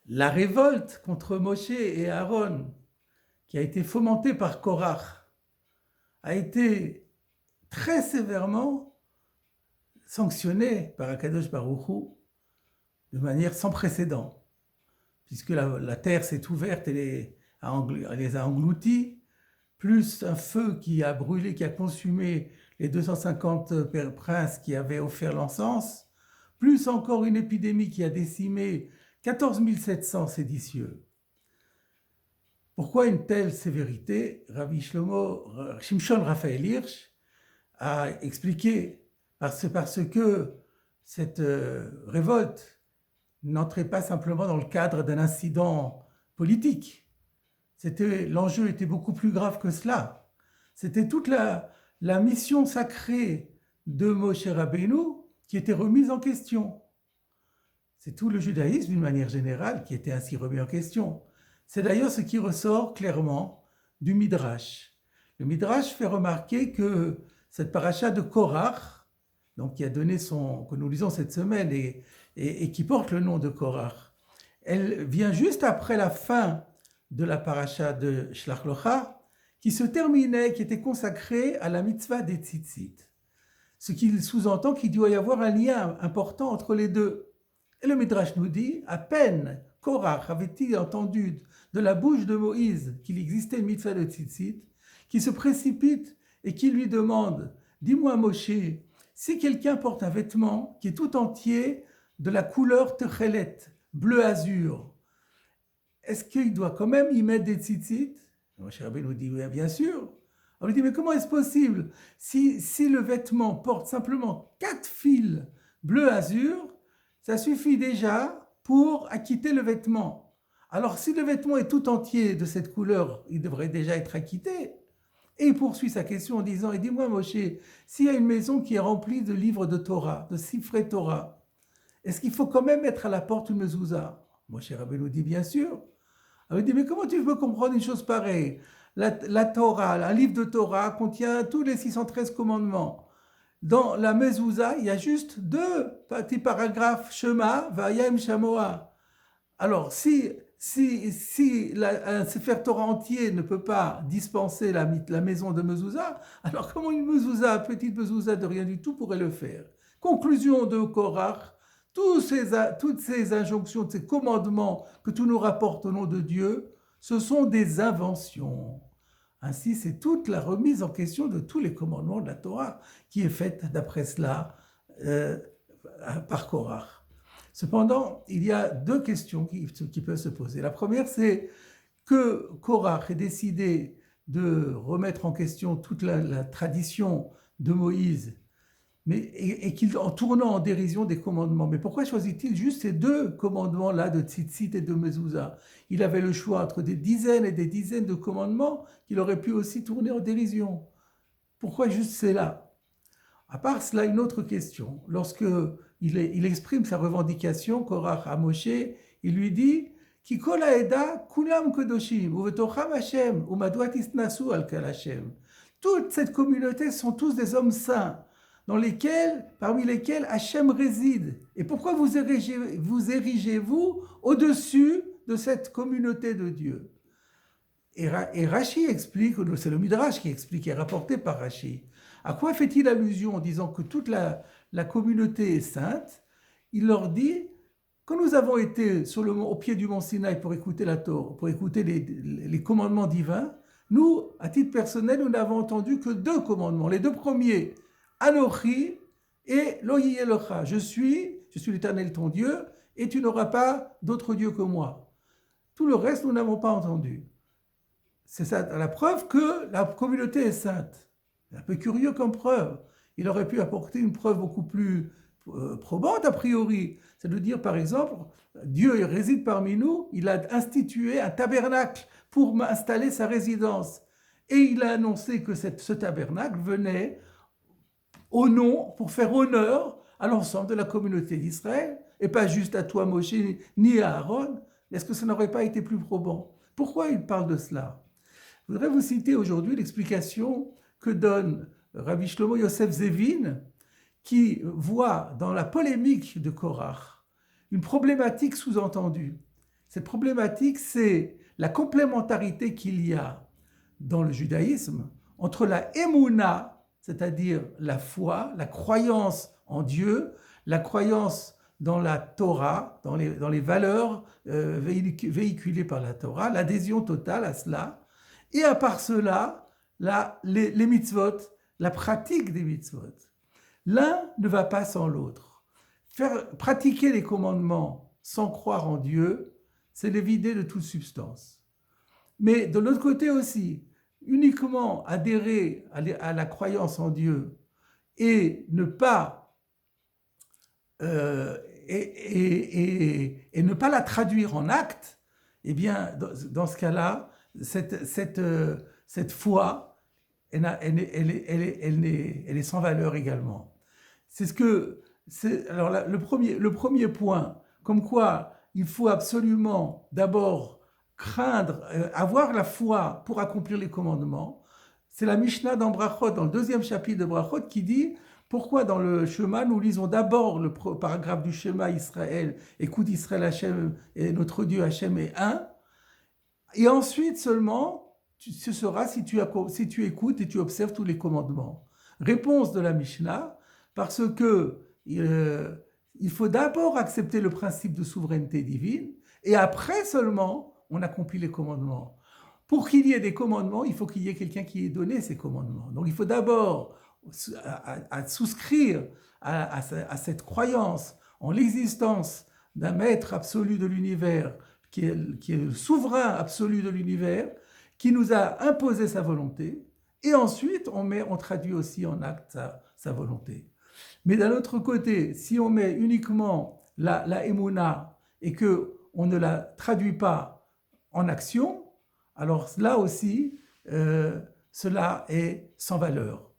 La révolte contre Moshe et Aaron, qui a été fomentée par Korach, a été très sévèrement sanctionnée par Akadosh Baruch Hu de manière sans précédent, puisque la terre s'est ouverte et les a engloutis, plus un feu qui a brûlé, qui a consumé les 250 princes qui avaient offert l'encens, plus encore une épidémie qui a décimé 14 700 séditieux. Pourquoi une telle sévérité? Rabbi Shimshon Raphaël Hirsch a expliqué parce que cette révolte n'entrait pas simplement dans le cadre d'un incident politique. L'enjeu était beaucoup plus grave que cela. C'était toute la mission sacrée de Moshe Rabbeinu qui était remise en question. C'est tout le judaïsme, d'une manière générale, qui était ainsi remis en question. C'est d'ailleurs ce qui ressort clairement du Midrash. Le Midrash fait remarquer que cette paracha de Korach, donc qui a donné que nous lisons cette semaine et qui porte le nom de Korach, elle vient juste après la fin de la paracha de Shlach Locha, qui se terminait, qui était consacrée à la mitzvah des tzitzit. Ce qui sous-entend qu'il doit y avoir un lien important entre les deux. Et le Midrash nous dit, à peine Korach avait-il entendu de la bouche de Moïse qu'il existait une mitzvah de tzitzit, qui se précipite et qui lui demande, dis-moi Moshe, si quelqu'un porte un vêtement qui est tout entier de la couleur techelet, bleu azur, est-ce qu'il doit quand même y mettre des tzitzit? Moshe Rabbeinu nous dit, oui, bien sûr. On lui dit, mais comment est-ce possible? Si le vêtement porte simplement 4 fils bleu azur, ça suffit déjà pour acquitter le vêtement. Alors si le vêtement est tout entier de cette couleur, il devrait déjà être acquitté. Et il poursuit sa question en disant, et dis-moi Moshe, s'il y a une maison qui est remplie de livres de Torah, de Sifrei Torah, est-ce qu'il faut quand même mettre à la porte une mezouza? Moshe Rabbeinu nous dit, bien sûr. Il dit, mais comment tu peux comprendre une chose pareille? La Torah, un livre de Torah contient tous les 613 commandements. Dans la mezouza, il y a juste 2 petits paragraphes, Shema, Vayem, Shamoa. Alors, si un Sefer Torah entier ne peut pas dispenser la maison de mezouza, alors comment une mezouza, petite mezouza de rien du tout, pourrait le faire? Conclusion de Korach, toutes ces injonctions, ces commandements que tout nous rapporte au nom de Dieu, ce sont des inventions. Ainsi, c'est toute la remise en question de tous les commandements de la Torah qui est faite d'après cela par Korach. Cependant, il y a 2 questions qui peuvent se poser. La première, c'est que Korach ait décidé de remettre en question toute la tradition de Moïse, et qu'il, en tournant en dérision des commandements. Mais pourquoi choisit-il juste ces 2 commandements-là de tzitzit et de mezouza? Il avait le choix entre des dizaines et des dizaines de commandements qu'il aurait pu aussi tourner en dérision. Pourquoi juste cela? À part cela, une autre question. Lorsque il exprime sa revendication, Korach à Moshe, il lui dit Ki kol haeda kulam kodoshim, uvetocham Hashem, umadua tisnasu al kal Hashem. Toute cette communauté sont tous des hommes saints, parmi lesquels Hachem réside. Et pourquoi vous érigez-vous au-dessus de cette communauté de Dieu? Et Rashi explique, c'est le Midrash qui explique, est rapporté par Rashi. À quoi fait-il allusion en disant que toute la communauté est sainte? Il leur dit, quand nous avons été au pied du mont Sinaï pour écouter la Torah, pour écouter les commandements divins, nous, à titre personnel, nous n'avons entendu que 2 commandements. Les 2 premiers, Anochi et Lo Yelocha. Je suis l'Éternel ton Dieu, et tu n'auras pas d'autre Dieu que moi. Tout le reste, nous n'avons pas entendu. C'est ça la preuve que la communauté est sainte. C'est un peu curieux comme preuve. Il aurait pu apporter une preuve beaucoup plus probante a priori. C'est de dire, par exemple, Dieu réside parmi nous, il a institué un tabernacle pour installer sa résidence. Et il a annoncé que ce tabernacle venait pour faire honneur à l'ensemble de la communauté d'Israël, et pas juste à toi, Moshe, ni à Aaron. Est-ce que ça n'aurait pas été plus probant? Pourquoi il parle de cela? Je voudrais vous citer aujourd'hui l'explication que donne Rabbi Shlomo Yosef Zevin, qui voit dans la polémique de Korach une problématique sous-entendue. Cette problématique, c'est la complémentarité qu'il y a dans le judaïsme entre la émouna, c'est-à-dire la foi, la croyance en Dieu, la croyance dans la Torah, dans les valeurs véhiculées par la Torah, l'adhésion totale à cela, et à part cela, les mitzvot, la pratique des mitzvot. L'un ne va pas sans l'autre. Pratiquer les commandements sans croire en Dieu, c'est les vider de toute substance. Mais de l'autre côté aussi, uniquement adhérer à la croyance en Dieu et ne pas et ne pas la traduire en acte, eh bien, dans ce cas-là, cette foi, elle est sans valeur également. Alors le premier point, comme quoi il faut absolument d'abord craindre, avoir la foi pour accomplir les commandements. C'est la Mishnah dans Brachot, dans le 2e chapitre de Brachot, qui dit pourquoi dans le Shema nous lisons d'abord le paragraphe du Shema Israël, écoute Israël, Hachem et notre Dieu Hachem est un, et ensuite seulement ce sera si tu écoutes et tu observes tous les commandements. Réponse de la Mishnah, parce que il faut d'abord accepter le principe de souveraineté divine et après seulement on accomplit les commandements. Pour qu'il y ait des commandements, il faut qu'il y ait quelqu'un qui ait donné ces commandements. Donc il faut d'abord souscrire à cette croyance en l'existence d'un maître absolu de l'univers qui est le souverain absolu de l'univers, qui nous a imposé sa volonté, et ensuite on traduit aussi en acte sa volonté. Mais d'un autre côté, si on met uniquement la émouna et qu'on ne la traduit pas en action, alors là aussi, cela est sans valeur.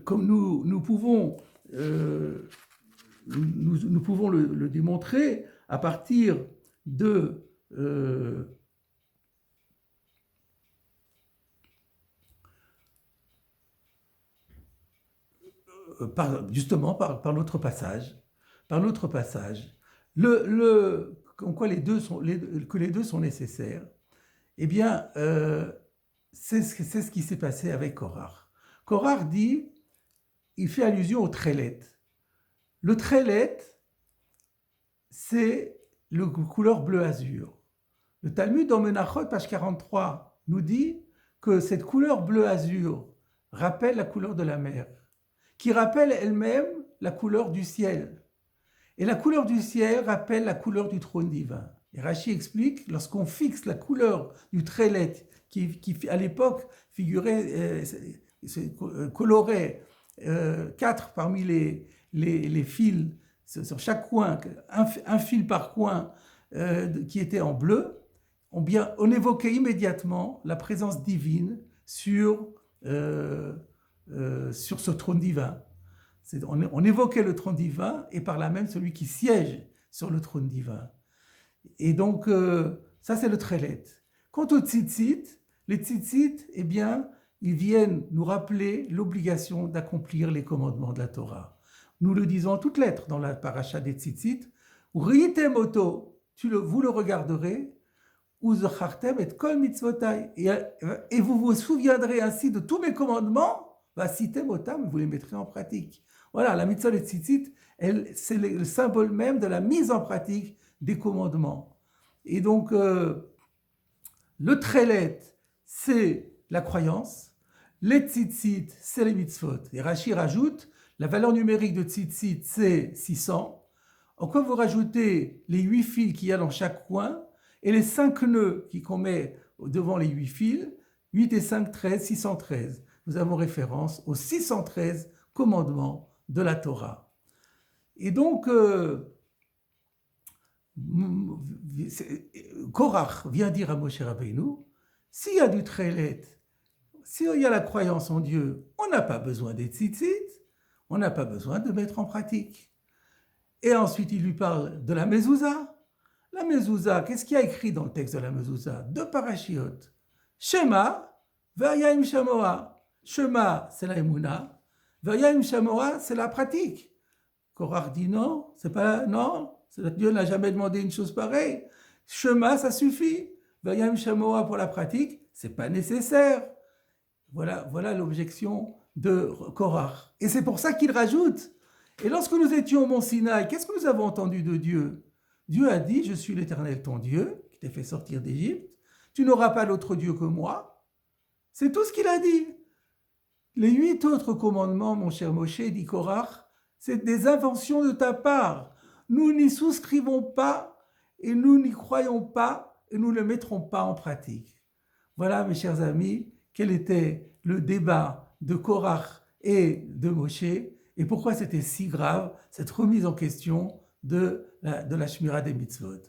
Comme nous pouvons le démontrer à partir de justement par notre passage, comme quoi que les deux sont nécessaires. Eh bien, c'est ce qui s'est passé avec Korach. Korach dit, il fait allusion au trélet. Le trélet, c'est le couleur bleu-azur. Le Talmud en Menachot, page 43, nous dit que cette couleur bleu-azur rappelle la couleur de la mer, qui rappelle elle-même la couleur du ciel. Et la couleur du ciel rappelle la couleur du trône divin. Et Rashi explique, lorsqu'on fixe la couleur du trélet, qui à l'époque figurait, colorait 4 parmi les fils sur chaque coin, un fil par coin qui était en bleu, on évoquait immédiatement la présence divine sur ce trône divin. On évoquait le trône divin et par là même celui qui siège sur le trône divin. Et donc, ça c'est le trélet. Quant aux tzitzit, les tzitzit, eh bien, ils viennent nous rappeler l'obligation d'accomplir les commandements de la Torah. Nous le disons en toutes lettres dans la paracha des tzitzit, ou ritem oto, vous le regarderez, ou zachartem et kol mitzvotai, et vous vous souviendrez ainsi de tous mes commandements, vasitem otam, vous les mettrez en pratique. Voilà, la mitzvah des tzitzit, c'est le symbole même de la mise en pratique des commandements. Et donc, le trélet, c'est la croyance, les tzitzit, c'est les mitzvot. Et Rashi rajoute, la valeur numérique de tzitzit, c'est 600. Encore vous rajoutez les 8 fils qu'il y a dans chaque coin, et les 5 nœuds qu'on met devant les 8 fils, 8 et 5, 13, 613. Nous avons référence aux 613 commandements de la Torah. Et donc, Korach vient dire à Moshe Rabbeinu, s'il y a du trélet, s'il y a la croyance en Dieu, on n'a pas besoin des tzitzit, on n'a pas besoin de mettre en pratique. Et ensuite, il lui parle de la mezouza. La mezouza, qu'est-ce qu'il y a écrit dans le texte de la mezouza? 2 parashiot. Shema, Vayayim Shamoa. Shema, c'est la Emouna. Vayayim Shamoa, c'est la pratique. Korach dit non, c'est pas, non, Dieu n'a jamais demandé une chose pareille. Shema, ça suffit. Vayam Shamoa pour la pratique, c'est pas nécessaire. Voilà l'objection de Korach. Et c'est pour ça qu'il rajoute. Et lorsque nous étions au mont Sinaï, qu'est-ce que nous avons entendu de Dieu? Dieu a dit, je suis l'Éternel ton Dieu, qui t'a fait sortir d'Égypte. Tu n'auras pas d'autre Dieu que moi. C'est tout ce qu'il a dit. Les 8 autres commandements, mon cher Moshe, dit Korach, c'est des inventions de ta part. Nous n'y souscrivons pas et nous n'y croyons pas et nous ne le mettrons pas en pratique. Voilà, mes chers amis, quel était le débat de Korach et de Moshe et pourquoi c'était si grave, cette remise en question de la Shmira des mitzvot.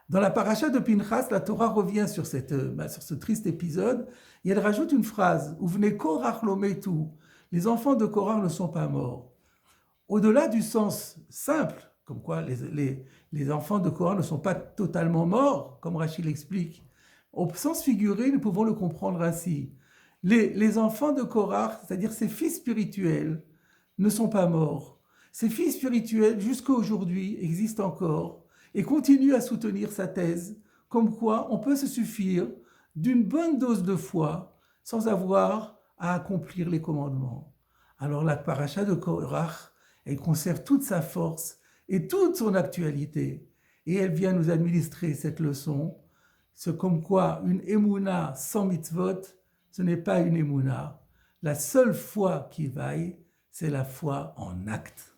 Dans la paracha de Pinchas, la Torah revient sur ce triste épisode et elle rajoute une phrase « Uvnei Korach lo metu » les enfants de Korach ne sont pas morts. Au-delà du sens simple, comme quoi les enfants de Korach ne sont pas totalement morts, comme Rachid l'explique, au sens figuré, nous pouvons le comprendre ainsi. Les enfants de Korach, c'est-à-dire ses fils spirituels, ne sont pas morts. Ces fils spirituels, jusqu'à aujourd'hui, existent encore et continuent à soutenir sa thèse, comme quoi on peut se suffire d'une bonne dose de foi sans avoir à accomplir les commandements. Alors la paracha de Korach, elle conserve toute sa force et toute son actualité et elle vient nous administrer cette leçon, c'est comme quoi une émouna sans mitzvot, ce n'est pas une émouna. La seule foi qui vaille, c'est la foi en acte.